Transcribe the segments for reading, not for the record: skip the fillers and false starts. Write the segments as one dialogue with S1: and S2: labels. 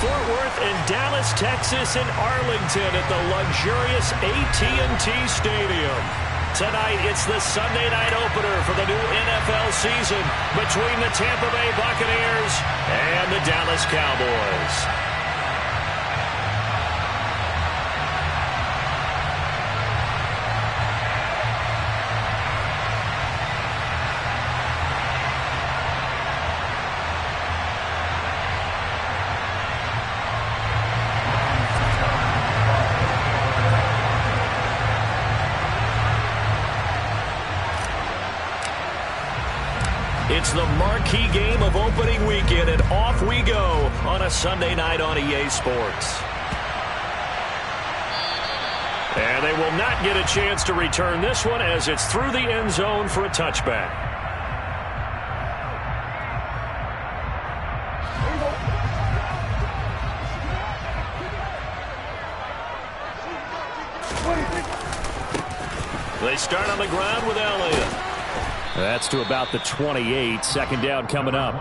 S1: Fort Worth and Dallas, Texas, and Arlington at the luxurious AT&T Stadium. Tonight, it's the Sunday night opener for the new NFL season between the Tampa Bay Buccaneers and the Dallas Cowboys. It's the marquee game of opening weekend, and off we go on a Sunday night on EA Sports. And they will not get a chance to return this one as it's through the end zone for a touchback. They start on the ground with Elliott. That's to about the 28. Second down coming up.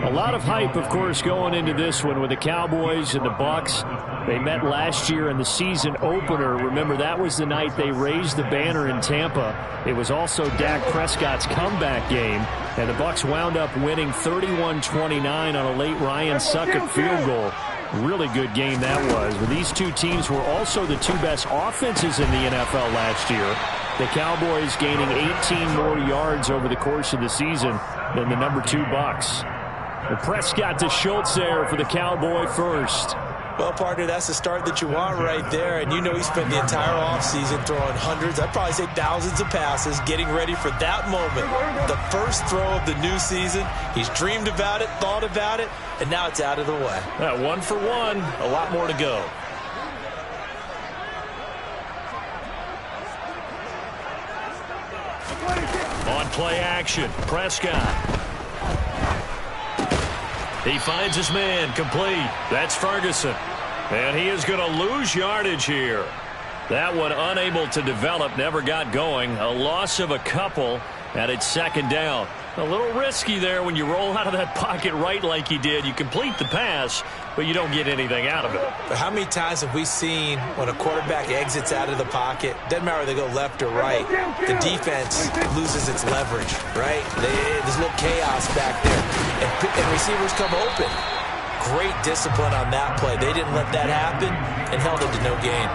S1: A lot of hype, of course, going into this one with the Cowboys and the Bucs. They met last year in the season opener. Remember, that was the night they raised the banner in Tampa. It was also Dak Prescott's comeback game, and the Bucs wound up winning 31-29 on a late Ryan Succop field goal. Really good game that was. But these two teams were also the two best offenses in the NFL last year. The Cowboys gaining 18 more yards over the course of the season than the number 2 Bucs. And Prescott to Schultz there for the Cowboy first.
S2: Well, partner, that's the start that you want right there. And you know he spent the entire offseason throwing hundreds, I'd probably say thousands of passes, getting ready for that moment. The first throw of the new season. He's dreamed about it, thought about it, and now it's out of the way.
S1: 1 for 1, a lot more to go. On play action, Prescott. He finds his man, complete. That's Ferguson. And he is going to lose yardage here. That one unable to develop, never got going. A loss of a couple, and it's second down. A little risky there when you roll out of that pocket right like he did. You complete the pass, but you don't get anything out of it.
S2: But how many times have we seen when a quarterback exits out of the pocket, doesn't matter whether they go left or right, the defense loses its leverage, right? There's a little chaos back there, and receivers come open. Great discipline on that play. They didn't let that happen and held it to no gain.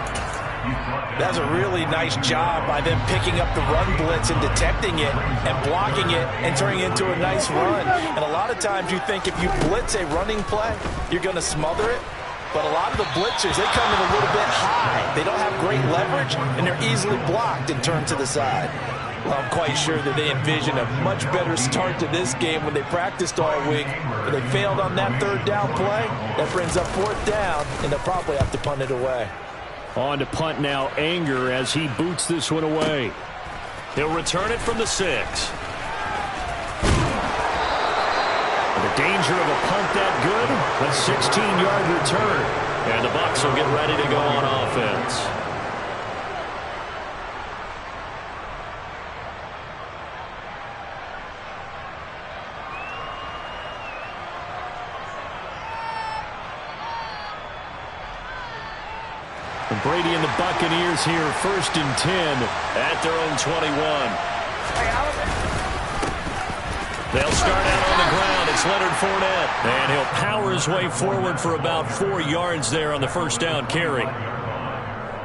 S2: That's a really nice job by them picking up the run blitz and detecting it and blocking it and turning it into a nice run. And a lot of times you think if you blitz a running play, you're going to smother it. But a lot of the blitzers, they come in a little bit high. They don't have great leverage, and they're easily blocked and turned to the side. Well, I'm quite sure that they envision a much better start to this game when they practiced all week. But they failed on that third down play. That brings up fourth down, and they'll probably have to punt it away.
S1: On to punt now, Anger, as he boots this one away. He'll return it from the 6. The danger of a punt that good, a 16-yard return. And the Bucs will get ready to go on offense. Brady and the Buccaneers here, 1st and 10 at their own 21. They'll start out on the ground. It's Leonard Fournette. And he'll power his way forward for about 4 yards there on the first down carry.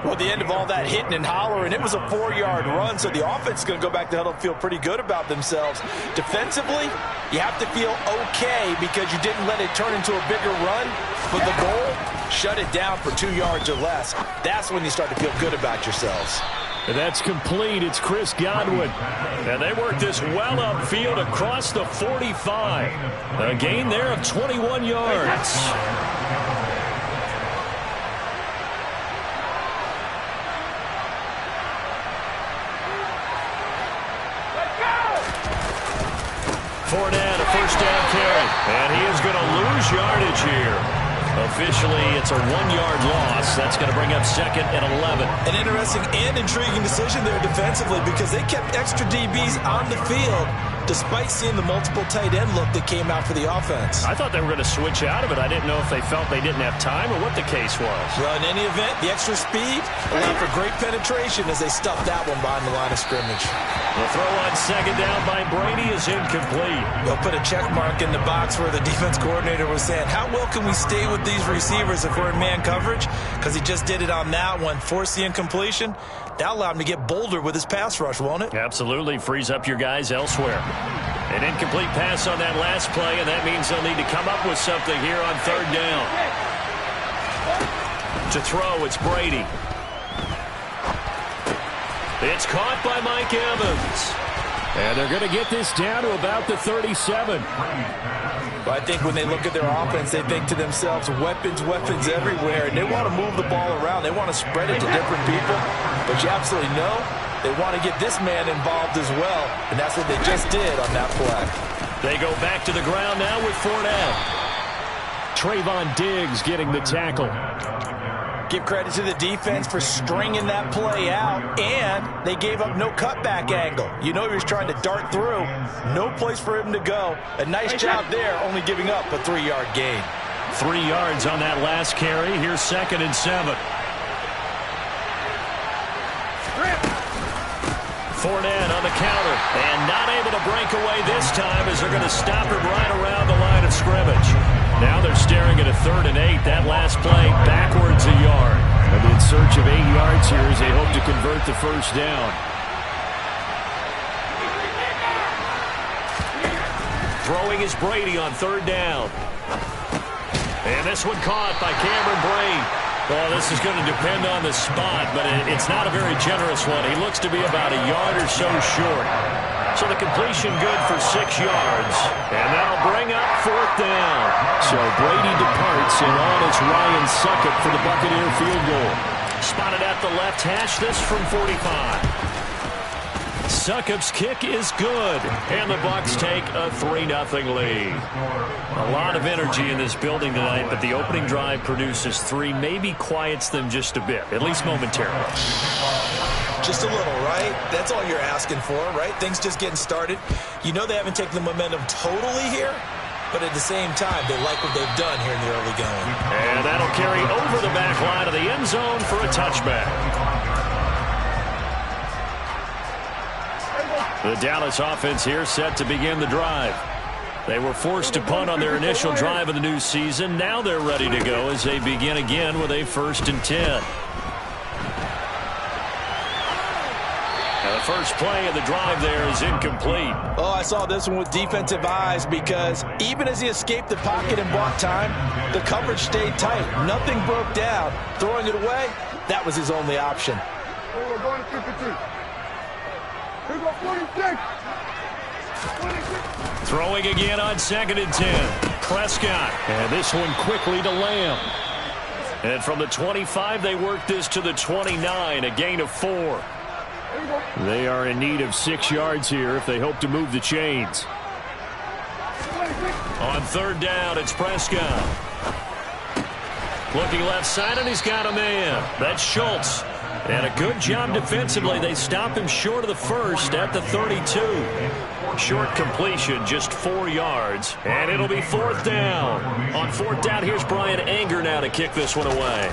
S2: Well, at the end of all that hitting and hollering, it was a 4-yard run, so the offense is going to go back to huddle and feel pretty good about themselves. Defensively, you have to feel okay because you didn't let it turn into a bigger run. But the goal, shut it down for 2 yards or less. That's when you start to feel good about yourselves.
S1: And that's complete. It's Chris Godwin. And they work this well upfield across the 45. A gain there of 21 yards. Fournette, a first down carry. And he is going to lose yardage here. Officially, it's a 1-yard loss. That's going to bring up 2nd and 11.
S2: An interesting and intriguing decision there defensively because they kept extra DBs on the field. despite seeing the multiple tight end look that came out for the offense.
S1: I thought they were going to switch out of it. I didn't know if they felt they didn't have time or what the case was.
S2: Well, in any event, the extra speed allowed for great penetration as they stuffed that one behind the line of scrimmage.
S1: The throw on second down by Brady is incomplete.
S2: They'll put a check mark in the box where the defense coordinator was saying, how well can we stay with these receivers if we're in man coverage? Because he just did it on that one, forced the incompletion. That allowed him to get bolder with his pass rush, won't it?
S1: Absolutely. Frees up your guys elsewhere. An incomplete pass on that last play, and that means they'll need to come up with something here on third down. To throw, it's Brady. It's caught by Mike Evans. And they're going to get this down to about the 37.
S2: Well, I think when they look at their offense, they think to themselves, weapons, weapons everywhere. And they want to move the ball around. They want to spread it to different people. But you absolutely know they want to get this man involved as well. And that's what they just did on that play.
S1: They go back to the ground now with Fournette. Trayvon Diggs getting the tackle.
S2: Give credit to the defense for stringing that play out, and they gave up no cutback angle. You know he was trying to dart through. No place for him to go. A nice job there, only giving up a 3-yard gain.
S1: 3 yards on that last carry. Here's 2nd and 7. Fournette on the counter, and not able to break away this time as they're going to stop him right around the line of scrimmage. Now they're staring at a 3rd and 8. That last play backwards a yard. And in search of 8 yards here as they hope to convert the first down. Throwing is Brady on 3rd down. And this one caught by Cameron Brate. Well, this is going to depend on the spot, but it's not a very generous one. He looks to be about a yard or so short. So the completion good for 6 yards. And that'll bring up 4th down. So Brady departs, and on is Ryan Succop for the Buccaneer field goal. Spotted at the left hash, this from 45. Succop's kick is good, and the Bucs take a 3-0 lead. A lot of energy in this building tonight, but the opening drive produces 3, maybe quiets them just a bit, at least momentarily.
S2: Just a little, right? That's all you're asking for, right? Things just getting started. You know they haven't taken the momentum totally here, but at the same time, they like what they've done here in the early going.
S1: And that'll carry over the back line of the end zone for a touchback. The Dallas offense here set to begin the drive. They were forced to punt on their initial drive of the new season. Now they're ready to go as they begin again with a 1st and 10. The first play of the drive there is incomplete.
S2: Oh, I saw this one with defensive eyes because even as he escaped the pocket and bought time, the coverage stayed tight. Nothing broke down. Throwing it away, that was his only option.
S1: Throwing again on 2nd and 10. Prescott. And this one quickly to Lamb. And from the 25, they work this to the 29, a gain of 4. They are in need of 6 yards here if they hope to move the chains. On 3rd down, it's Prescott. Looking left side, and he's got a man. That's Schultz. And a good job defensively. They stop him short of the 1st at the 32. Short completion, just 4 yards. And it'll be 4th down. On 4th down, here's Brian Anger now to kick this one away.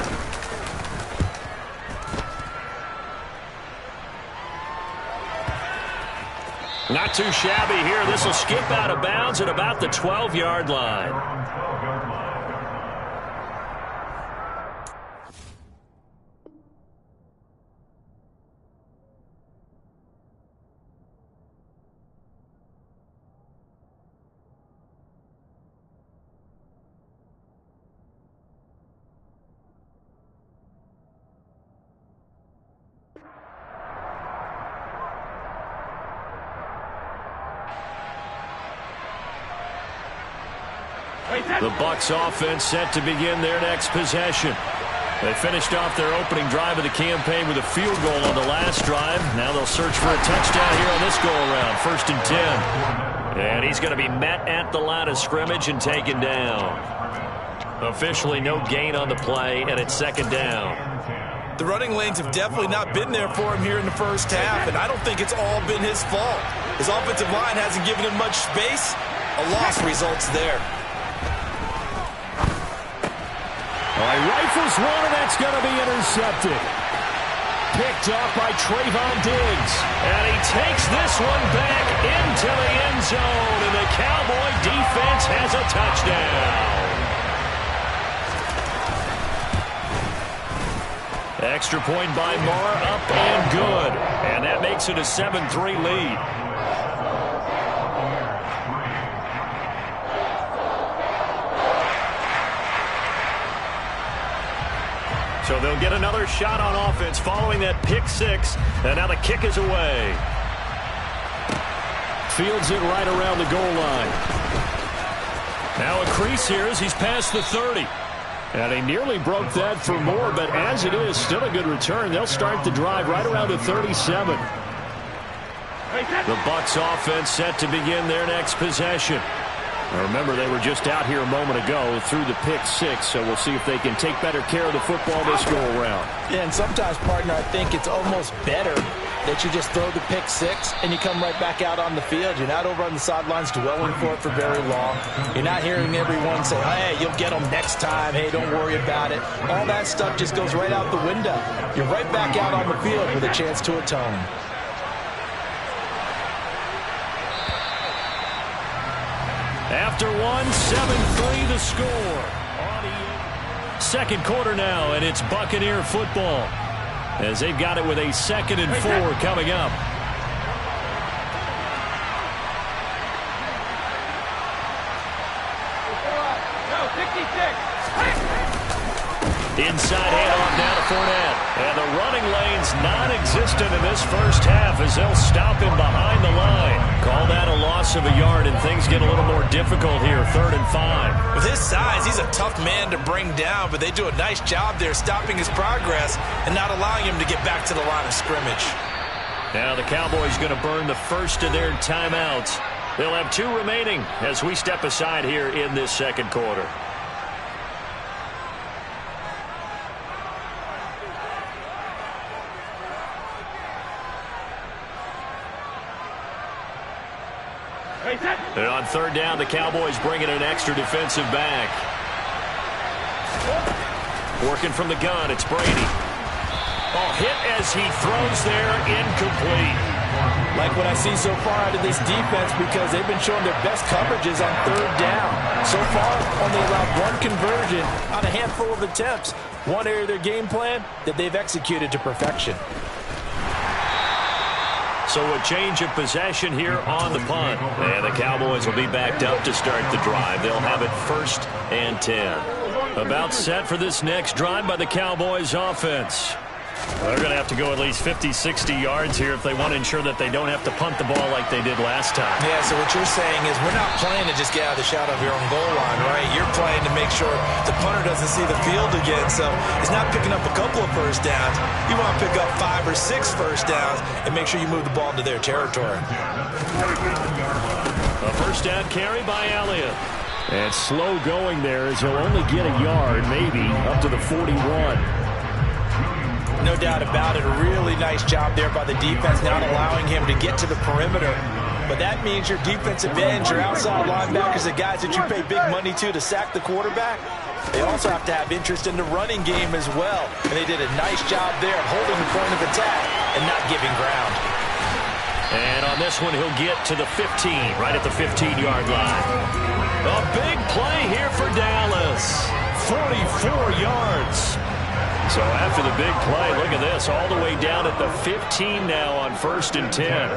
S1: Not too shabby here. This will skip out of bounds at about the 12-yard line. The Bucs offense set to begin their next possession. They finished off their opening drive of the campaign with a field goal on the last drive. Now they'll search for a touchdown here on this go-around. 1st and 10. And he's going to be met at the line of scrimmage and taken down. Officially no gain on the play, and it's 2nd down.
S2: The running lanes have definitely not been there for him here in the first half, and I don't think it's all been his fault. His offensive line hasn't given him much space. A loss results there.
S1: He rifles one, and that's going to be intercepted. Picked off by Trayvon Diggs. And he takes this one back into the end zone, and the Cowboy defense has a touchdown. Extra point by Marr, up and good. And that makes it a 7-3 lead. So they'll get another shot on offense following that pick six. And now the kick is away. Fields it right around the goal line. Now a crease here as he's past the 30. And he nearly broke that for more, but as it is, still a good return. They'll start the drive right around the 37. The Bucs offense set to begin their next possession. Now remember, they were just out here a moment ago through the pick six, so we'll see if they can take better care of the football this go-around.
S3: Yeah, and sometimes, partner, I think it's almost better that you just throw the pick six and you come right back out on the field. You're not over on the sidelines dwelling for it for very long. You're not hearing everyone say, hey, you'll get them next time. Hey, don't worry about it. All that stuff just goes right out the window. You're right back out on the field with a chance to atone.
S1: After one, 7-3 the score. Second quarter now, and it's Buccaneer football, as they've got it with a 2nd and 4 coming up. Inside handoff down to Fournette. And the running lane's non-existent in this first half as they'll stop him behind the line. Call that a loss of a yard, and things get a little more difficult here, 3rd and 5.
S2: With his size, he's a tough man to bring down, but they do a nice job there stopping his progress and not allowing him to get back to the line of scrimmage.
S1: Now the Cowboys going to burn the first of their timeouts. They'll have 2 remaining as we step aside here in this second quarter. And on 3rd down, the Cowboys bringing an extra defensive back. Working from the gun, it's Brady. Hit as he throws there, incomplete.
S3: Like what I see so far out of this defense, because they've been showing their best coverages on 3rd down. So far, only allowed 1 conversion on a handful of attempts. One area of their game plan that they've executed to perfection.
S1: So a change of possession here on the punt. And the Cowboys will be backed up to start the drive. They'll have it 1st and 10. About set for this next drive by the Cowboys offense. They're going to have to go at least 50, 60 yards here if they want to ensure that they don't have to punt the ball like they did last time.
S2: Yeah, so what you're saying is we're not playing to just get out of the shadow of your own goal line, right? You're playing to make sure the punter doesn't see the field again. So it's not picking up a couple of first downs. You want to pick up 5 or 6 first downs and make sure you move the ball into their territory.
S1: A first down carry by Elliott. And slow going there as he'll only get a yard, maybe, up to the 41.
S3: No doubt about it. A really nice job there by the defense, not allowing him to get to the perimeter. But that means your defensive ends, your outside linebackers, the guys that you pay big money to sack the quarterback, they also have to have interest in the running game as well. And they did a nice job there of holding the point of attack and not giving ground.
S1: And on this one, he'll get to the 15, right at the 15-yard line. A big play here for Dallas. 44 yards. So after the big play, look at this, all the way down at the 15 now on 1st and 10.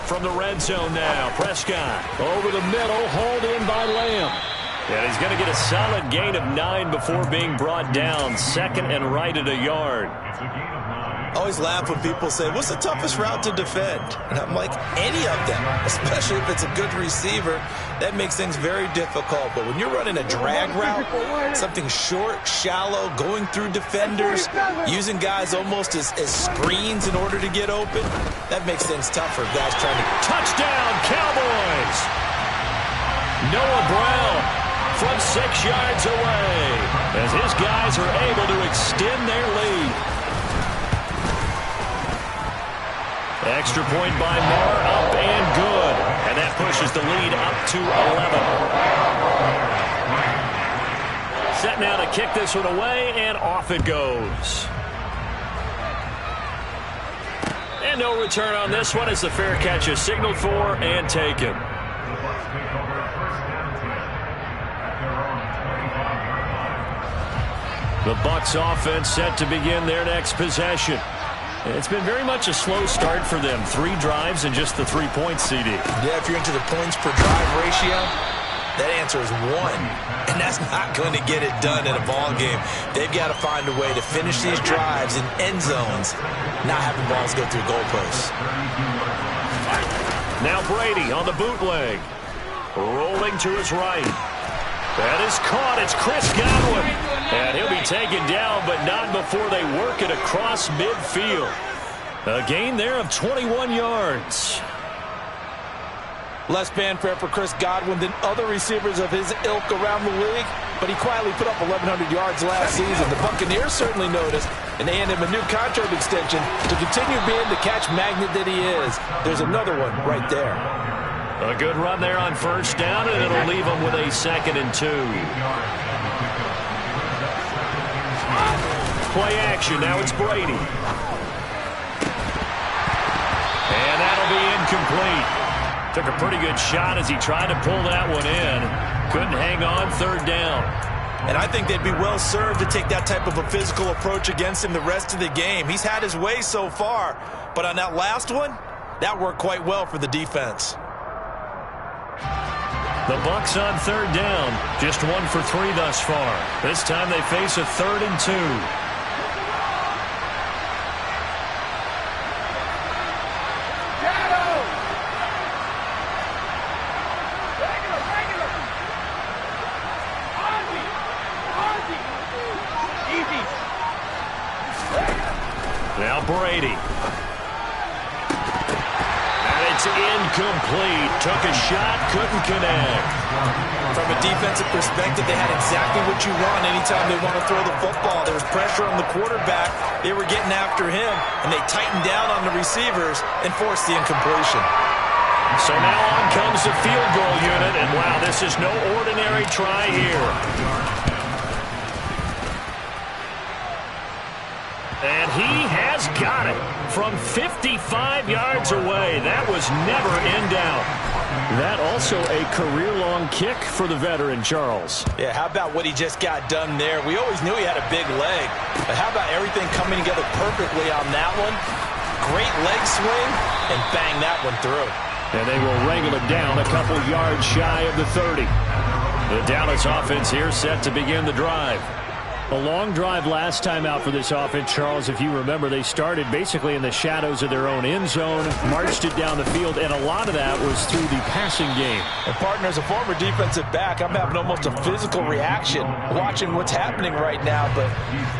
S1: From the red zone now, Prescott over the middle, hauled in by Lamb. And he's going to get a solid gain of 9 before being brought down, 2nd and right at a yard.
S2: I always laugh when people say, what's the toughest route to defend? And I'm like, any of them, especially if it's a good receiver. That makes things very difficult. But when you're running a drag route, something short, shallow, going through defenders, using guys almost as screens in order to get open, that makes things tougher. Guys trying to...
S1: Touchdown, Cowboys! Noah Brown from 6 yards away as his guys are able to extend their lead. Extra point by Marr, up and good. And that pushes the lead up to 11. Set now to kick this one away, and off it goes. And no return on this one as the fair catch is signaled for and taken. The Bucs offense set to begin their next possession. It's been very much a slow start for them. 3 drives and just the 3 points, CD.
S2: Yeah, if you're into the points per drive ratio, that answer is 1. And that's not going to get it done in a ball game. They've got to find a way to finish these drives in end zones, not having balls go through goalposts.
S1: Now Brady on the bootleg. Rolling to his right. That is caught. It's Chris Godwin. And he'll be taken down, but not before they work it across midfield. A gain there of 21 yards.
S3: Less fanfare for Chris Godwin than other receivers of his ilk around the league, but he quietly put up 1,100 yards last season. The Buccaneers certainly noticed, and they handed him a new contract extension to continue being the catch magnet that he is. There's another one right there.
S1: A good run there on first down, and it'll leave them with a 2nd and 2. Play action. Now it's Brady. And that'll be incomplete. Took a pretty good shot as he tried to pull that one in. Couldn't hang on 3rd down.
S2: And I think they'd be well served to take that type of a physical approach against him the rest of the game. He's had his way so far, but on that last one, that worked quite well for the defense.
S1: The Bucs on 3rd down. Just 1 for 3 thus far. This time they face a 3rd and 2. Now Brady. And it's incomplete. Took a shot, couldn't connect.
S2: From a defensive perspective, they had exactly what you want anytime they want to throw the football. There was pressure on the quarterback. They were getting after him, and they tightened down on the receivers and forced the incompletion.
S1: So now on comes the field goal unit, and wow, this is no ordinary try here. And he has got it from 55 yards away. That was never in doubt. That also a career-long kick for the veteran, Charles.
S3: Yeah, how about what he just got done there? We always knew he had a big leg, but how about everything coming together perfectly on that one? Great leg swing, and bang that one through.
S1: And they will wrangle it down a couple yards shy of the 30. The Dallas offense here set to begin the drive. A long drive last time out for this offense, Charles. If you remember, they started basically in the shadows of their own end zone, marched it down the field, and a lot of that was through the passing game.
S3: And partner, as a former defensive back, I'm having almost a physical reaction watching what's happening right now. But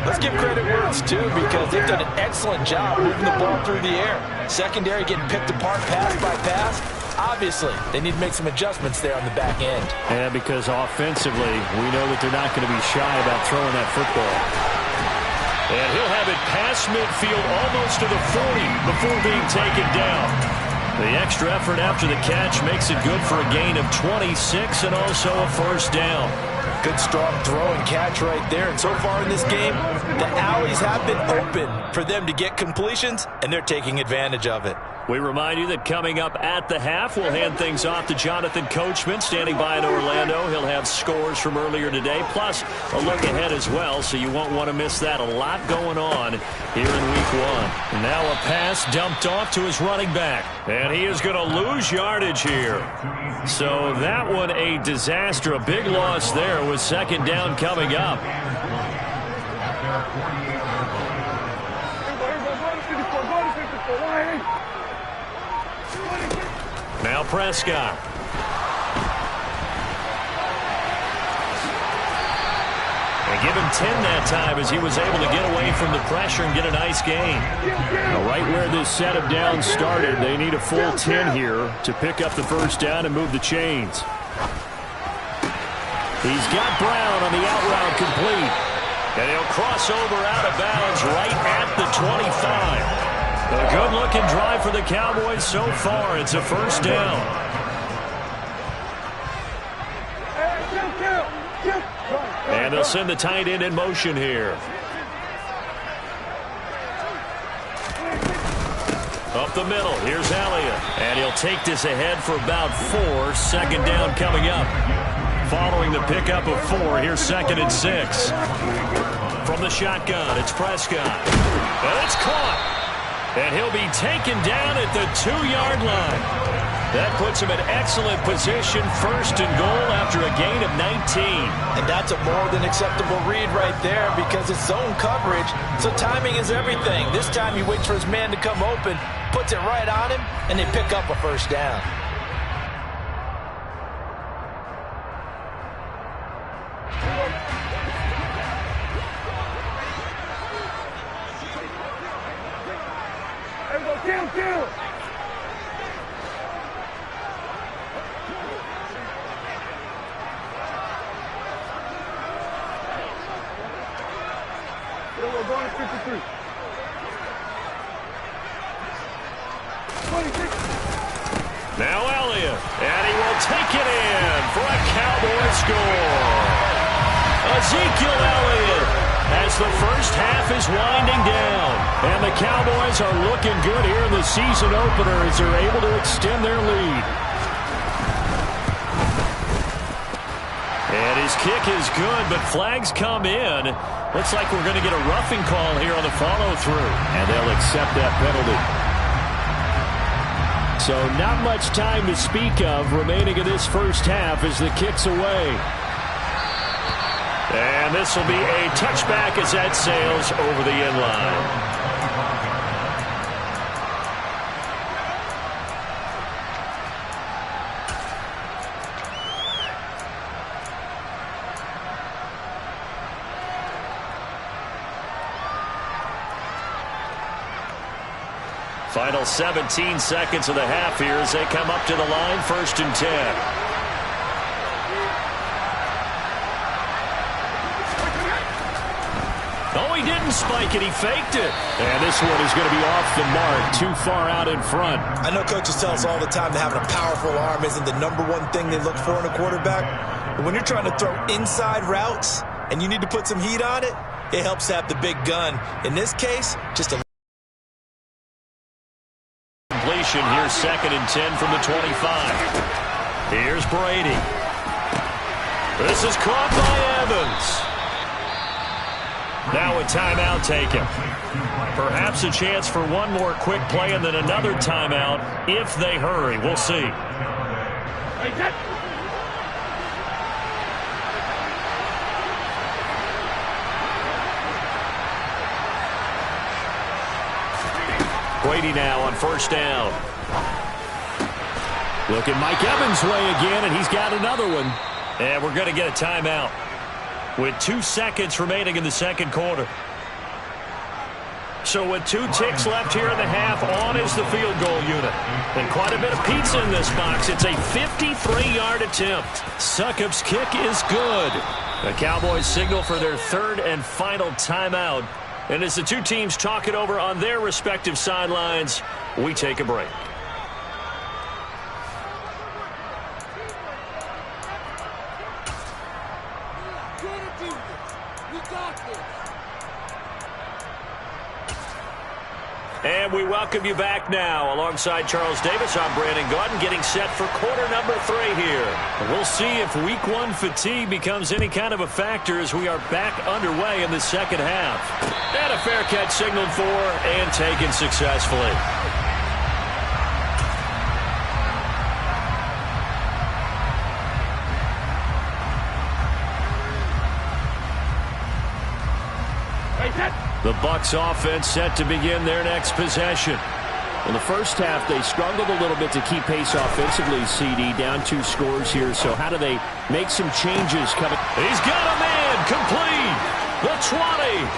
S3: let's give credit where it's due, because they've done an excellent job moving the ball through the air. Secondary getting picked apart pass by pass. Obviously, they need to make some adjustments there on the back end.
S1: Yeah, because offensively, we know that they're not going to be shy about throwing that football. And he'll have it past midfield almost to the 40 before being taken down. The extra effort after the catch makes it good for a gain of 26 and also a first down.
S3: Good strong throw and catch right there. And so far in this game, the alleys have been open for them to get completions, and they're taking advantage of it.
S1: We remind you that coming up at the half, we'll hand things off to Jonathan Coachman, standing by in Orlando. He'll have scores from earlier today, plus a look ahead as well, so you won't want to miss that. A lot going on here in Week 1. And now a pass dumped off to his running back, and he is going to lose yardage here. So that one a disaster, a big loss there with 2nd down coming up. Now Prescott. They give him 10 that time as he was able to get away from the pressure and get a nice gain. Now, right where this set of downs started, they need a full 10 here to pick up the first down and move the chains. He's got Brown on the out route complete. And he'll cross over out of bounds right at the 25. A good-looking drive for the Cowboys so far. It's a first down. And they'll send the tight end in motion here. Up the middle, here's Elliott. And he'll take this ahead for about 4. Second down coming up. Following the pickup of 4, here's 2nd and 6. From the shotgun, it's Prescott. And it's caught. And he'll be taken down at the 2-yard line. That puts him in excellent position, 1st and goal after a gain of 19.
S3: And that's a more than acceptable read right there because it's zone coverage, so timing is everything. This time he waits for his man to come open, puts it right on him, and they pick up a first down.
S1: Now Elliott, and he will take it in for a Cowboy score. Ezekiel Elliott as the first half is winding down. And the Cowboys are looking good here in the season opener as they're able to extend their lead. And his kick is good, but flags come in. Looks like we're going to get a roughing call here on the follow-through. And they'll accept that penalty. So not much time to speak of remaining in this first half as the kick's away. And this will be a touchback as that sails over the end line. Final 17 seconds of the half here as they come up to the line, 1st and 10. Oh, he didn't spike it. He faked it. And this one is going to be off the mark, too far out in front.
S2: I know coaches tell us all the time that having a powerful arm isn't the #1 thing they look for in a quarterback. But when you're trying to throw inside routes and you need to put some heat on it, it helps to have the big gun. In this case, just a
S1: completion. Here's 2nd and 10 from the 25. Here's Brady. This is caught by Evans. Now a timeout taken. Perhaps a chance for one more quick play and then another timeout if they hurry. We'll see. Brady now on 1st down. Look at Mike Evans' way again, and he's got another one. And we're going to get a timeout with 2 seconds remaining in the second quarter. So with 2 ticks left here in the half, on is the field goal unit. And quite a bit of pizza in this box. It's a 53-yard attempt. Succop's kick is good. The Cowboys signal for their 3rd and final timeout. And as the two teams talk it over on their respective sidelines, we take a break. And we welcome you back now. Alongside Charles Davis, I'm Brandon Gaudin, getting set for quarter number 3 here. We'll see if week 1 fatigue becomes any kind of a factor as we are back underway in the second half. And a fair catch signaled for and taken successfully. The Bucs offense set to begin their next possession. In the first half, they struggled a little bit to keep pace offensively, CD, down 2 scores here. So how do they make some changes coming? He's got a man complete. The 20.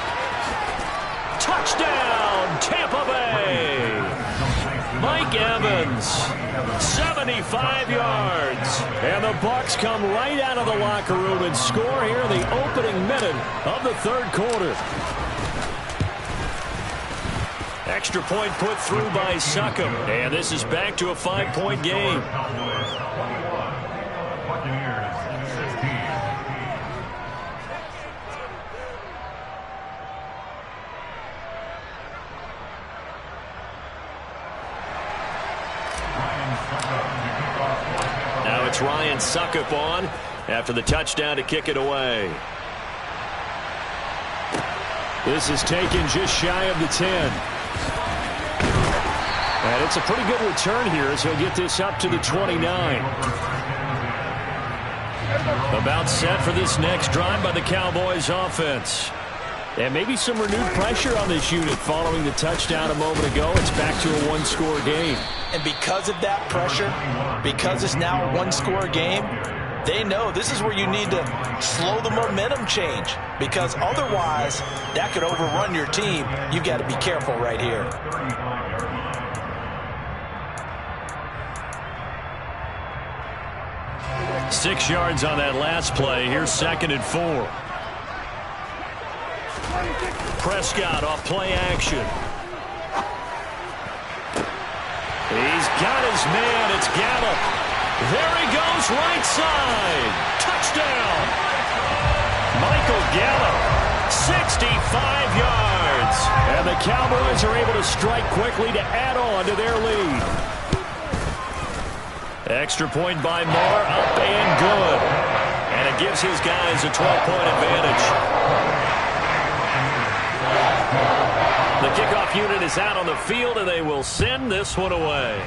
S1: Touchdown, Tampa Bay. Mike Evans, 75 yards. And the Bucs come right out of the locker room and score here in the opening minute of the third quarter. Extra point put through by Succop. And this is back to a 5-point game. Now it's Ryan Succop on after the touchdown to kick it away. This is taken just shy of the 10. And it's a pretty good return here as he'll get this up to the 29. About set for this next drive by the Cowboys offense. And maybe some renewed pressure on this unit following the touchdown a moment ago. It's back to a one-score game.
S3: And because of that pressure, because it's now a one-score game, they know this is where you need to slow the momentum change, because otherwise that could overrun your team. You've got to be careful right here.
S1: Six yards on that last play. Here's 2nd and 4. Prescott off play action. He's got his man. It's Gallup. There he goes, right side. Touchdown. Michael Gallup, 65 yards. And the Cowboys are able to strike quickly to add on to their lead. Extra point by Moore, up and good. And it gives his guys a 12-point advantage. The kickoff unit is out on the field, and they will send this one away.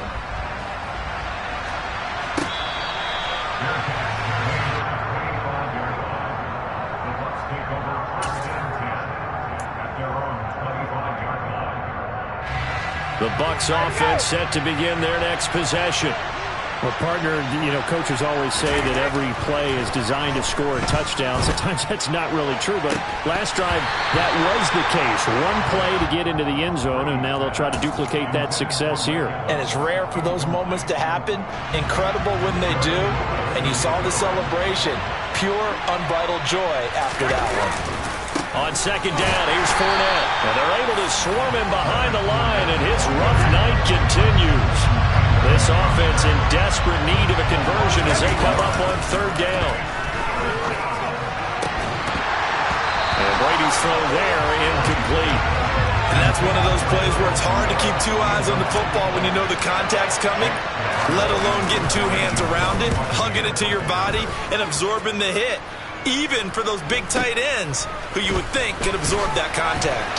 S1: The Bucs offense set to begin their next possession.
S4: Well, partner, coaches always say that every play is designed to score a touchdown. Sometimes that's not really true, but last drive, that was the case. One play to get into the end zone, and now they'll try to duplicate that success here.
S3: And it's rare for those moments to happen. Incredible when they do. And you saw the celebration. Pure, unbridled joy after that one.
S1: On second down, here's Fournette. And they're able to swarm him behind the line, and his rough night continues. This offense in desperate need of a conversion as they come up on 3rd down. And Brady's throw there, incomplete.
S2: And that's one of those plays where it's hard to keep 2 eyes on the football when you know the contact's coming, let alone getting 2 hands around it, hugging it to your body, and absorbing the hit. Even for those big tight ends who you would think could absorb that contact.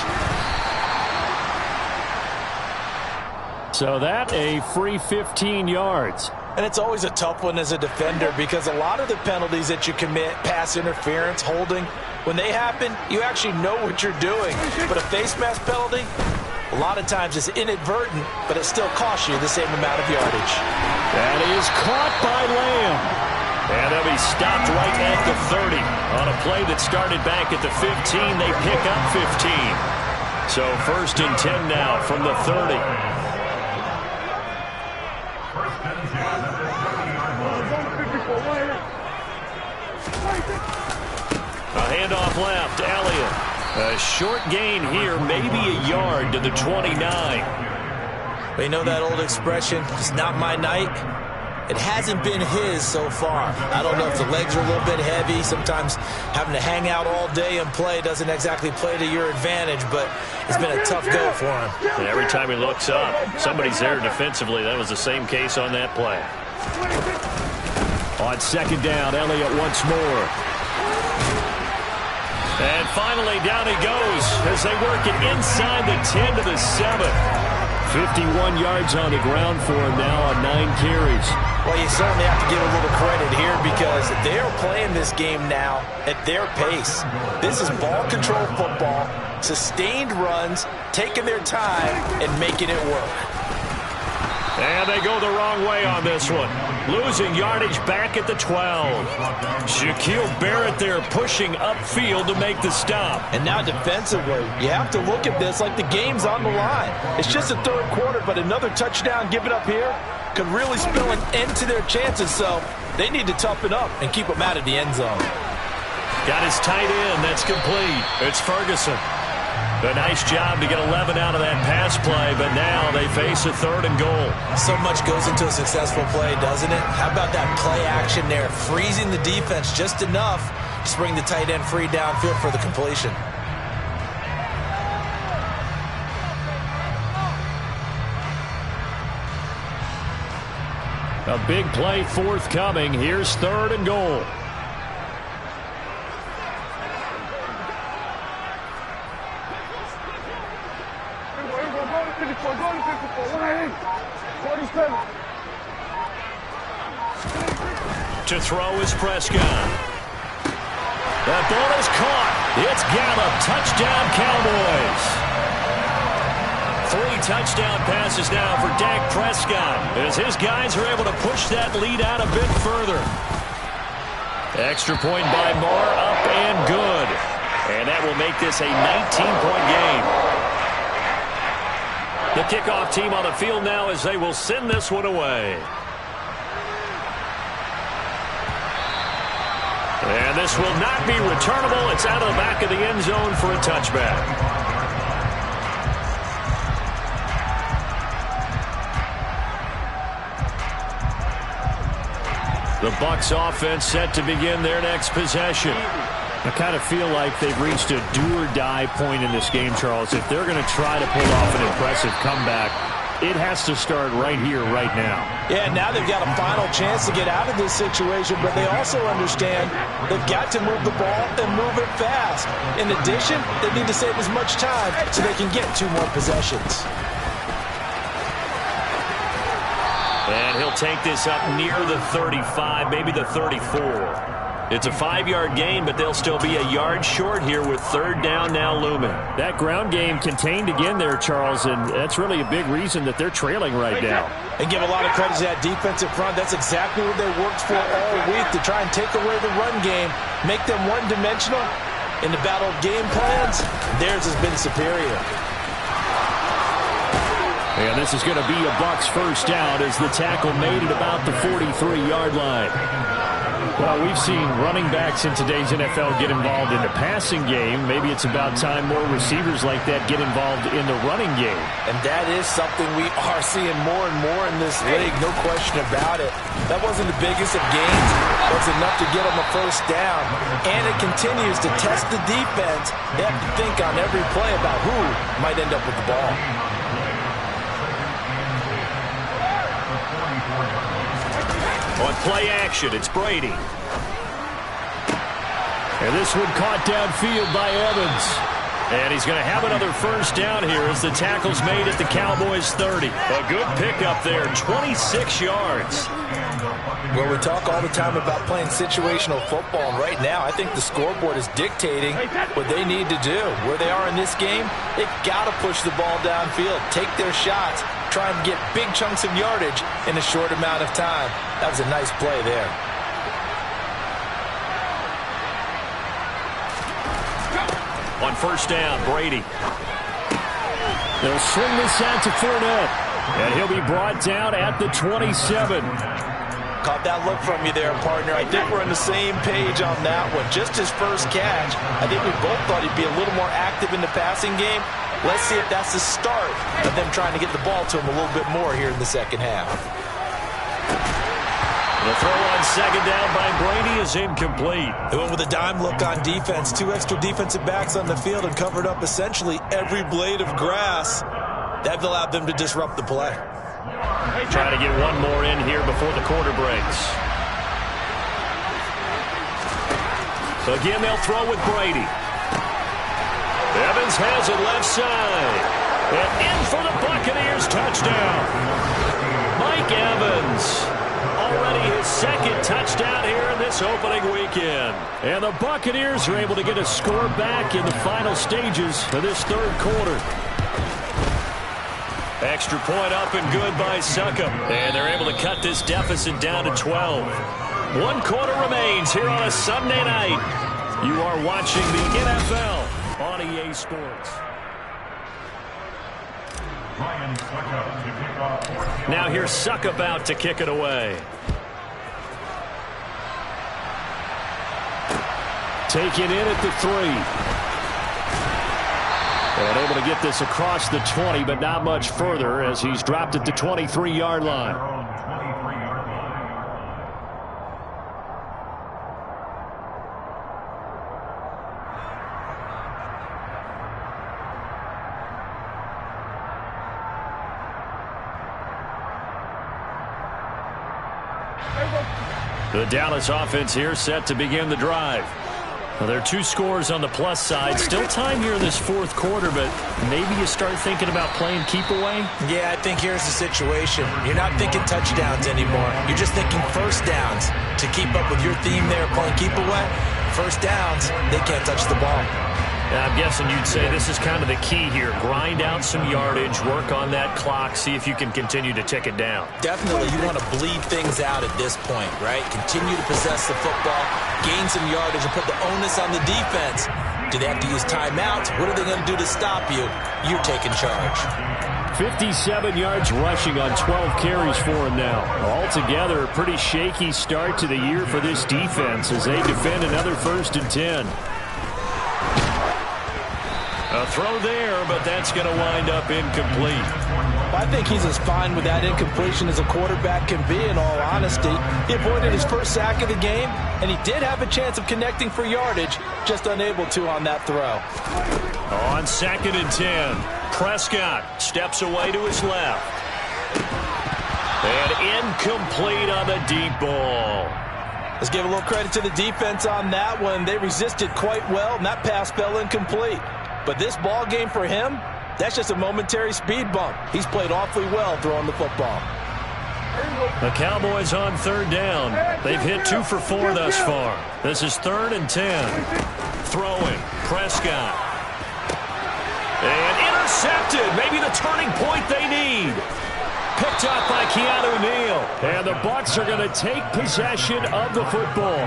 S4: So that a free 15 yards.
S3: And it's always a tough one as a defender, because a lot of the penalties that you commit, pass interference, holding, when they happen, you actually know what you're doing. But a face mask penalty, a lot of times it's inadvertent, but it still costs you the same amount of yardage.
S1: That is caught by Lamb. And they'll be stopped right at the 30. On a play that started back at the 15, they pick up 15. So 1st and 10 now from the 30. A handoff left, Elliott. A short gain here, maybe a yard to the 29.
S3: Well, you know that old expression, it's not my night? It hasn't been his so far. I don't know if the legs are a little bit heavy. Sometimes having to hang out all day and play doesn't exactly play to your advantage, but it's been a tough go for him.
S1: And every time he looks up, somebody's there defensively. That was the same case on that play. On second down, Elliott once more. And finally, down he goes as they work it inside the 10 to the 7. 51 yards on the ground for him now on 9 carries.
S3: Well, you certainly have to give a little credit here, because they are playing this game now at their pace. This is ball control football, sustained runs, taking their time, and making it work.
S1: And they go the wrong way on this one. Losing yardage back at the 12. Shaquille Barrett there pushing upfield to make the stop.
S3: And now defensively, you have to look at this like the game's on the line. It's just a third quarter, but another touchdown given up here could really spell an end to their chances. So they need to toughen up and keep them out of the end zone.
S1: Got his tight end. That's complete. It's Ferguson. A nice job to get 11 out of that pass play, but now they face a 3rd and goal.
S2: So much goes into a successful play, doesn't it? How about that play action there, freezing the defense just enough to bring the tight end free downfield for the completion.
S1: A big play forthcoming. Here's 3rd and goal. To throw is Prescott. That ball is caught. It's Gallup. Touchdown, Cowboys. 3 touchdown passes now for Dak Prescott as his guys are able to push that lead out a bit further. Extra point by Moore, up and good. And that will make this a 19-point game. The kickoff team on the field now as they will send this one away. And this will not be returnable. It's out of the back of the end zone for a touchback. The Bucs offense set to begin their next possession. I kind of feel like they've reached a do-or-die point in this game, Charles. If they're going to try to pull off an impressive comeback, it has to start right here, right now.
S3: Yeah, now they've got a final chance to get out of this situation, but they also understand they've got to move the ball and move it fast. In addition, they need to save as much time so they can get 2 more possessions.
S1: And he'll take this up near the 35, maybe the 34. It's a 5-yard gain, but they'll still be a yard short here with 3rd down now looming.
S4: That ground game contained again there, Charles, and that's really a big reason that they're trailing right now.
S3: And give a lot of credit to that defensive front. That's exactly what they worked for all week, to try and take away the run game, make them one-dimensional. In the battle of game plans, theirs has been superior.
S4: And this is going to be a Bucs first down as the tackle made at about the 43-yard line. Well, we've seen running backs in today's NFL get involved in the passing game. Maybe it's about time more receivers like that get involved in the running game.
S3: And that is something we are seeing more and more in this league, no question about it. That wasn't the biggest of gains. That's enough to get them a first down. And it continues to test the defense. They have to think on every play about who might end up with the ball.
S1: On play action, it's Brady. And this one caught downfield by Evans. And he's going to have another first down here as the tackle's made at the Cowboys 30. A good pickup there, 26 yards.
S3: Well, we talk all the time about playing situational football, and right now I think the scoreboard is dictating what they need to do. Where they are in this game, they've got to push the ball downfield, take their shots, try and get big chunks of yardage in a short amount of time. That was a nice play there.
S1: On first down, Brady.
S4: They'll swing this out to Fournette. And he'll be brought down at the 27.
S3: Caught that look from you there, partner. I think we're on the same page on that one. Just his first catch. I think we both thought he'd be a little more active in the passing game. Let's see if that's the start of them trying to get the ball to him a little bit more here in the second half.
S1: The throw on second down by Brady is incomplete.
S2: They went with a dime look on defense. 2 extra defensive backs on the field and covered up essentially every blade of grass. That allowed them to disrupt the play.
S1: Trying to get one more in here before the quarter breaks. So again, they'll throw with Brady. Evans has it left side. And in for the Buccaneers touchdown. Mike Evans. Already his second touchdown here in this opening weekend. And the Buccaneers are able to get a score back in the final stages of this third quarter. Extra point up and good by Succop. And they're able to cut this deficit down to 12. 1 quarter remains here on a Sunday night. You are watching the NFL on EA Sports. Now here's Succop out to kick it away. Taken in at the 3. And able to get this across the 20, but not much further as he's dropped it to 23-yard line. The Dallas offense here set to begin the drive. Well, there are 2 scores on the plus side. Still time here in this 4th quarter, but maybe you start thinking about playing keep away?
S2: Yeah, I think here's the situation. You're not thinking touchdowns anymore. You're just thinking first downs. To keep up with your theme there, playing keep away, first downs, they can't touch the ball.
S1: I'm guessing you'd say this is kind of the key here. Grind out some yardage, work on that clock, see if you can continue to tick it down.
S2: Definitely, you want to bleed things out at this point, right? Continue to possess the football, gain some yardage, and put the onus on the defense. Do they have to use timeouts? What are they going to do to stop you? You're taking charge.
S1: 57 yards rushing on 12 carries for him now. Altogether, a pretty shaky start to the year for this defense as they defend another 1st and 10. A throw there, but that's going to wind up incomplete.
S3: I think he's as fine with that incompletion as a quarterback can be, in all honesty. He avoided his first sack of the game, and he did have a chance of connecting for yardage, just unable to on that throw.
S1: On 2nd and 10, Prescott steps away to his left. And incomplete on the deep ball.
S3: Let's give a little credit to the defense on that one. They resisted quite well, and that pass fell incomplete. But this ball game for him, that's just a momentary speed bump. He's played awfully well throwing the football.
S1: The Cowboys on 3rd down. They've hit 2 for 4 thus far. This is 3rd and 10. Throwing, Prescott. And intercepted. Maybe the turning point they need. Picked up by Keanu Neal. And the Bucs are going to take possession of the football.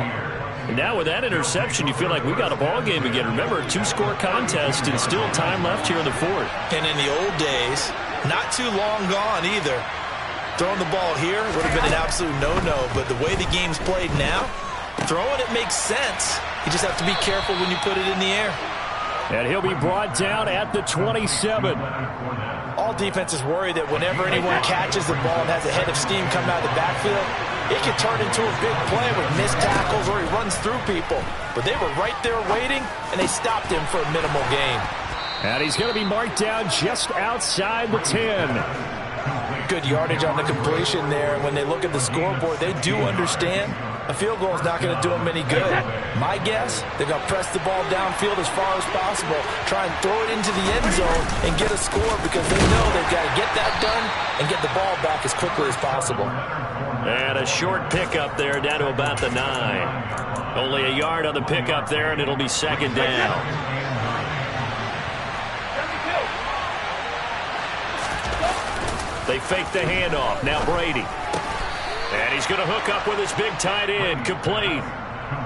S1: And now with that interception, you feel like we got a ball game again. Remember, a 2-score contest and still time left here in the 4th.
S2: And in the old days, not too long gone either. Throwing the ball here would have been an absolute no-no, but the way the game's played now, throwing it makes sense. You just have to be careful when you put it in the air.
S1: And he'll be brought down at the 27.
S3: All defenses worry that whenever anyone catches the ball and has a head of steam come out of the backfield, it can turn into a big play with missed tackles or he runs through people. But they were right there waiting, and they stopped him for a minimal gain.
S1: And he's going to be marked down just outside the 10.
S3: Good yardage on the completion there. And when they look at the scoreboard, they do understand a field goal is not going to do them any good. My guess, they're going to press the ball downfield as far as possible, try and throw it into the end zone and get a score because they know they've got to get that done and get the ball back as quickly as possible.
S1: And a short pickup there down to about the 9. Only a yard on the pickup there, and it'll be 2nd down. They fake the handoff. Now Brady. And he's going to hook up with his big tight end. Complete.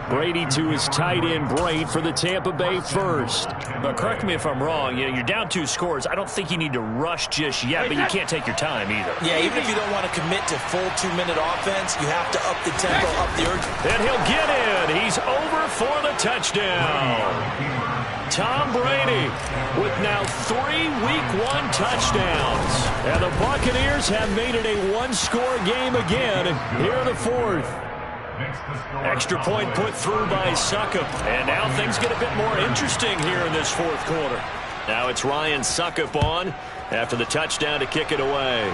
S1: Brady to his tight end, Braid, for the Tampa Bay first. But correct me if I'm wrong. You're down 2 scores. I don't think you need to rush just yet, but you can't take your time either.
S2: Yeah, even if you don't want to commit to full 2-minute offense, you have to up the tempo, up the urgency.
S1: And he'll get in. He's over for the touchdown. Tom Brady with now 3 Week 1 touchdowns. And the Buccaneers have made it a 1-score game again here in the 4th. Extra point put through by Succop. And now things get a bit more interesting here in this 4th quarter. Now it's Ryan Succop on after the touchdown to kick it away.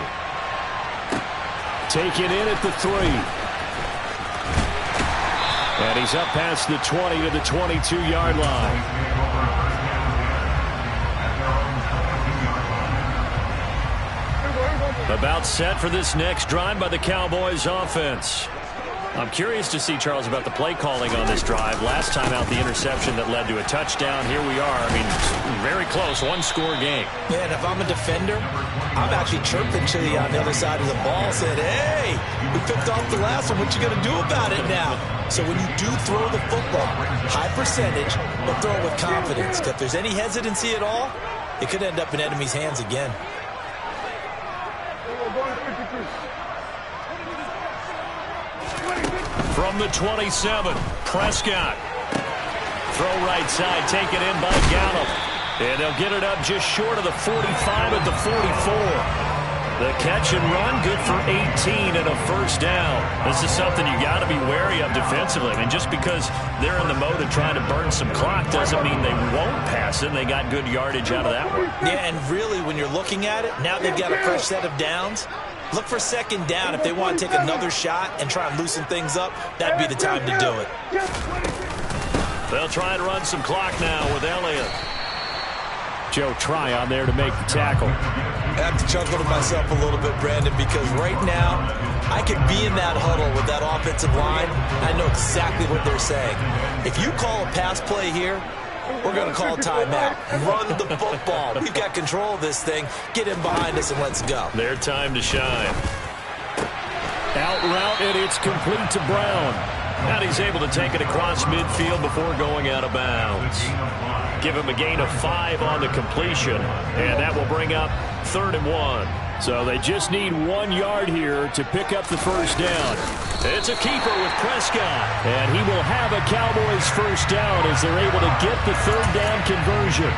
S1: Taken in at the 3. And he's up past the 20 to the 22-yard line. About set for this next drive by the Cowboys offense. I'm curious to see, Charles, about the play calling on this drive. Last time out, the interception that led to a touchdown. Here we are. I mean, very close, one-score game.
S3: Yeah, and if I'm a defender, I'm actually chirping to you on the other side of the ball, saying, hey, we picked off the last one. What you going to do about it now? So when you do throw the football, high percentage, but throw it with confidence. If there's any hesitancy at all, it could end up in enemy's hands again.
S1: From the 27, Prescott. Throw right side, taken in by Gallup. And they'll get it up just short of the 45 at the 44. The catch and run, good for 18 and a first down. This is something you got to be wary of defensively. I mean, just because they're in the mode of trying to burn some clock doesn't mean they won't pass it. They got good yardage out of that one.
S3: Yeah, and really, when you're looking at it, now they've got a fresh set of downs. Look for second down. If they want to take another shot and try and loosen things up, that'd be the time to do it.
S1: They'll try and run some clock now with Elliott. Joe Tryon there to make the tackle.
S2: I have to chuckle to myself a little bit, Brandon, because right now I could be in that huddle with that offensive line. I know exactly what they're saying. If you call a pass play here, we're going to call timeout. Run the football. We've got control of this thing. Get in behind us and let's go.
S1: Their time to shine. Out route, and it's complete to Brown. And he's able to take it across midfield before going out of bounds. Give him a gain of 5 on the completion, and that will bring up 3rd and 1. So they just need 1 yard here to pick up the first down. It's a keeper with Prescott, and he will have a Cowboys first down as they're able to get the 3rd down conversion.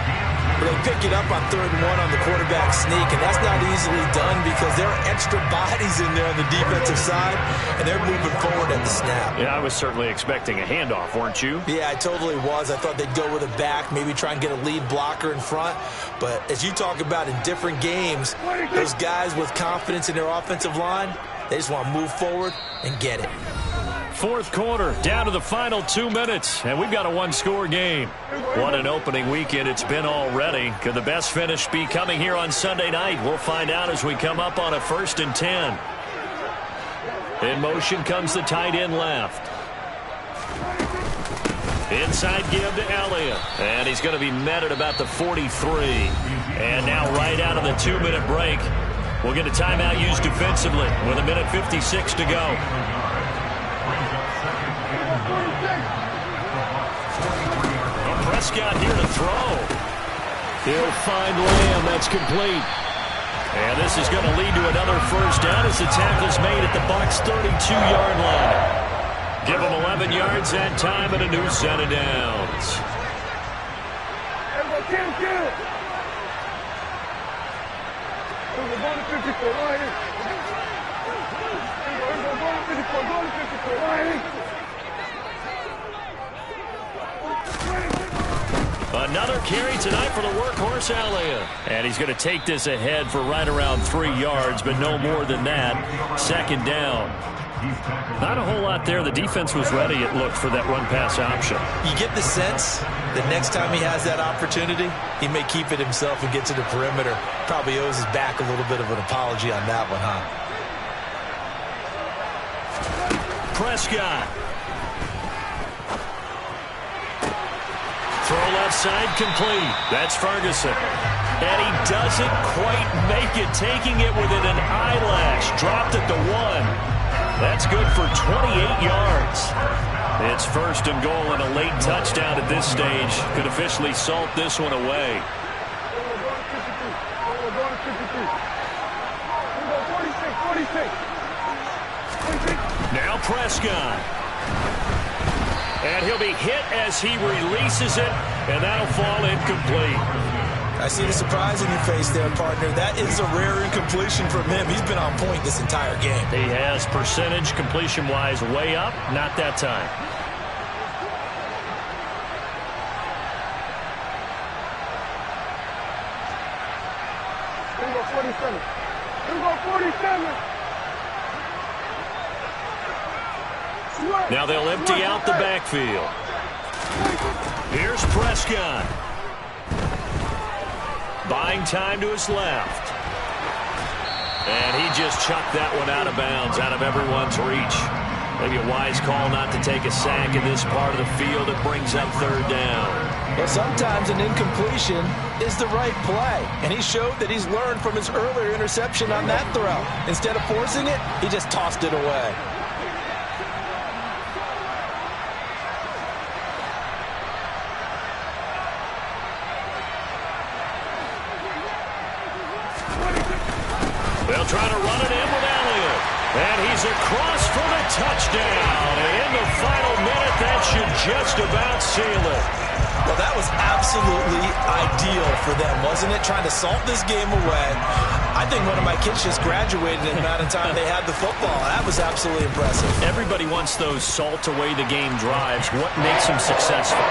S2: They pick it up on 3rd and 1 on the quarterback sneak, and that's not easily done because there are extra bodies in there on the defensive side, and they're moving forward at the snap.
S1: Yeah, I was certainly expecting a handoff, weren't you?
S2: Yeah, I totally was. I thought they'd go with a back, maybe try and get a lead blocker in front. But as you talk about in different games, those guys with confidence in their offensive line, they just want to move forward and get it.
S1: 4th quarter, down to the final 2 minutes, and we've got a 1-score game. What an opening weekend it's been already. Could the best finish be coming here on Sunday night? We'll find out as we come up on a 1st and 10. In motion comes the tight end left. Inside give to Elliott, and he's going to be met at about the 43. And now right out of the 2-minute break, we'll get a timeout used defensively with 1:56 to go. Prescott here to throw. He'll find Lamb. That's complete. And this is going to lead to another first down as the tackle's made at the Bucs 32-yard line. Give them 11 yards that time and a new set of downs. Another carry tonight for the workhorse Elliott. And he's going to take this ahead for right around 3 yards, but no more than that. 2nd down. Not a whole lot there. The defense was ready, it looked, for that run-pass option.
S2: You get the sense that next time he has that opportunity, he may keep it himself and get to the perimeter. Probably owes his back a little bit of an apology on that one, huh?
S1: Prescott. Throw left side complete. That's Ferguson. And he doesn't quite make it, taking it within an eyelash. Dropped at the 1. That's good for 28 yards. It's 1st and goal and a late touchdown at this stage. Could officially salt this one away. Now Prescott. And he'll be hit as he releases it, and that'll fall incomplete.
S2: I see the surprise in your face there, partner. That is a rare incompletion from him. He's been on point this entire game.
S1: He has percentage completion-wise way up, not that time. Now they'll empty out the backfield. Here's Prescott. Buying time to his left. And he just chucked that one out of bounds, out of everyone's reach. Maybe a wise call not to take a sack in this part of the field. It brings up third down.
S3: Well, sometimes an incompletion is the right play, and he showed that he's learned from his earlier interception on that throw. Instead of forcing it, he just tossed it away.
S1: They'll try to run it in with Elliott. And he's across for the touchdown. And in the final minute, that should just about seal it.
S3: Well, that was absolutely ideal for them, wasn't it? Trying to salt this game away. I think one of my kids just graduated in the amount of time they had the football. That was absolutely impressive.
S1: Everybody wants those salt away the game drives. What makes them successful?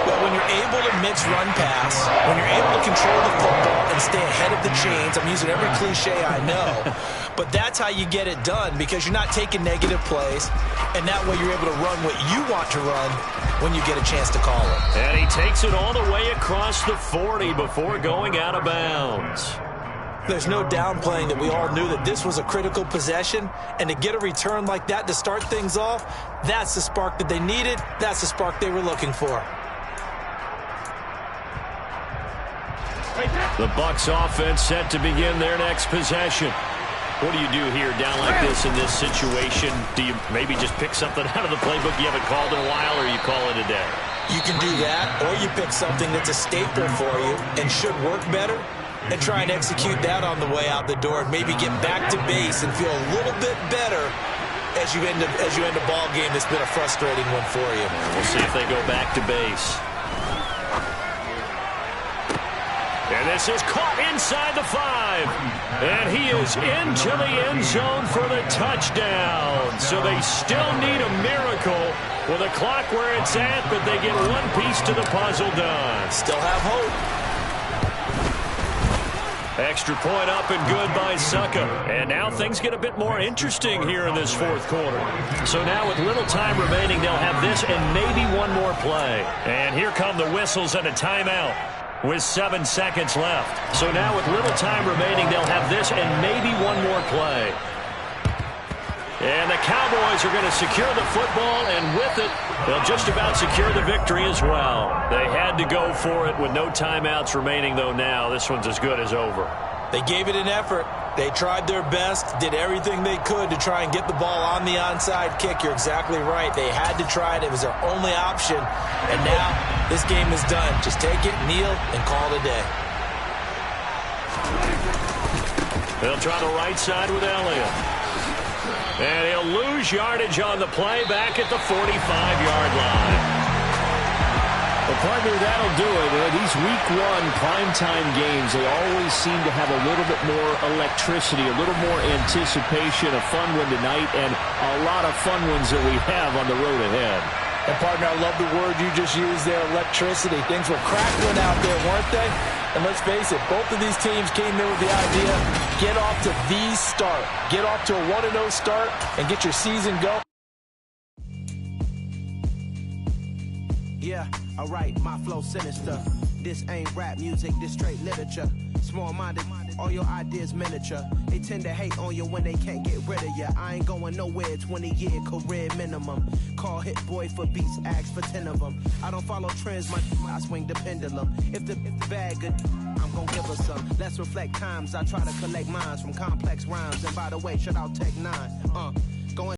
S3: Well, when you're able to mix run pass, when you're able to control the football and stay ahead of the chains, I'm using every cliche I know, but that's how you get it done because you're not taking negative plays, and that way you're able to run what you want to run when you get a chance to call it.
S1: And he takes it all the way across the 40 before going out of bounds.
S3: There's no downplaying that we all knew that this was a critical possession, and to get a return like that to start things off, that's the spark that they needed. That's the spark they were looking for.
S1: The Bucs offense set to begin their next possession. What do you do here down like this in this situation? Do you maybe just pick something out of the playbook you haven't called in a while, or you call it a day?
S3: You can do that, or you pick something that's a staple for you and should work better, and try and execute that on the way out the door and maybe get back to base and feel a little bit better as you end a ball game that's been a frustrating one for you.
S1: We'll see if they go back to base. And this is caught inside the 5. And he is into the end zone for the touchdown. So they still need a miracle with a clock where it's at, but they get one piece to the puzzle done.
S3: Still have hope.
S1: Extra point up and good by Succa. And now things get a bit more interesting here in this fourth quarter. So now with little time remaining, they'll have this and maybe one more play. And here come the whistles and a timeout with 7 seconds left. So now with little time remaining, they'll have this and maybe one more play. And the Cowboys are going to secure the football, and with it, they'll just about secure the victory as well. They had to go for it with no timeouts remaining, though now this one's as good as over.
S3: They gave it an effort. They tried their best, did everything they could to try and get the ball on the onside kick. You're exactly right. They had to try it. It was their only option. And now this game is done. Just take it, kneel, and call it a day.
S1: They'll try the right side with Elliott. And he'll lose yardage on the play back at the 45-yard line.
S4: Well, partner, that'll do it. These week one primetime games, they always seem to have a little bit more electricity, a little more anticipation, a fun one tonight, and a lot of fun ones that we have on the road ahead.
S3: And, partner, I love the word you just used there, electricity. Things were crackling out there, weren't they? And let's face it, both of these teams came in with the idea, get off to the start. Get off to a 1-0 start and get your season going.
S5: Yeah, alright, my flow sinister. This ain't rap music, this straight literature. Small-minded, all your ideas miniature. They tend to hate on you when they can't get rid of you. I ain't going nowhere, 20-year career minimum. Call Hit Boy for beats, ask for 10 of them. I don't follow trends, I swing the pendulum. If the bag good, I'm gonna give her some. Let's reflect times, I try to collect minds from complex rhymes. And by the way, shout out Tech 9.